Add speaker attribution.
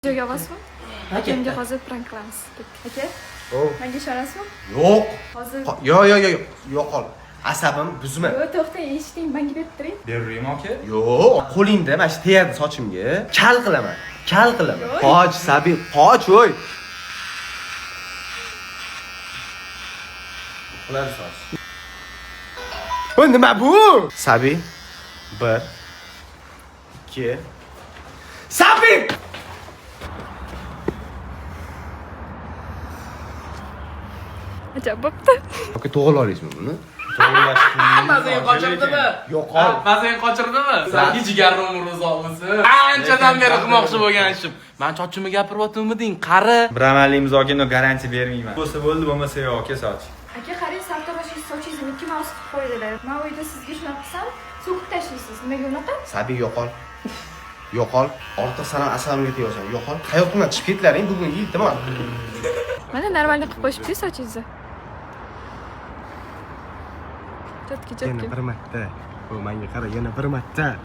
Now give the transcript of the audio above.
Speaker 1: Videoga olasizmi? Akamga hozir prank qilamiz. Aka, menga ishonasizmi?
Speaker 2: Yo'q.
Speaker 1: Hozir
Speaker 2: Yo'q qol. Asabim buzma.
Speaker 1: yo'q, to'xtang, eshiting, menga berib turing.
Speaker 3: Beraymi aka?
Speaker 2: Yo'q, qo'lingda mana shu tegadi sochimga. Kal qilaman. Qoch, Sabi, qoch voy. Quladi soch. Bu nima bu? Sabi 1 2 Sabi!
Speaker 1: Ajab bo'pti.
Speaker 2: Yoki to'g'ri olasizmi buni?
Speaker 3: Mazang qochirdimi?
Speaker 2: Yo'q qol.
Speaker 3: Mazang qochirdimi? Sanki jigarning umri uzoq bo'lsin. Anchadan beri qilmoqchi bo'lgan ishim. Men chochimni gapiryaptimirding, qari.
Speaker 4: Bir amalli imzoga garantiya bermayman. Bo'lsa bo'ldi, bo'lmasa yo'q, aka soch.
Speaker 1: Aka, qarang, sartaroshning sochingizni ikki mouse qilib qo'ydilar. Men uyda sizga shunaqa qilsam, so'kib tashlaysiz. Nimaga unaqa?
Speaker 2: Sabi yo'qol. Yo'qol. Ortiq sanam asabimga tegaysan. Yo'qol. Hayotimdan chiqib ketlaring, bugun iltimos.
Speaker 1: Mana normalniy qilib qo'yishibsiz sochingizni. Jotki.
Speaker 2: Yana bir marta. Bu menga qara, yana bir marta.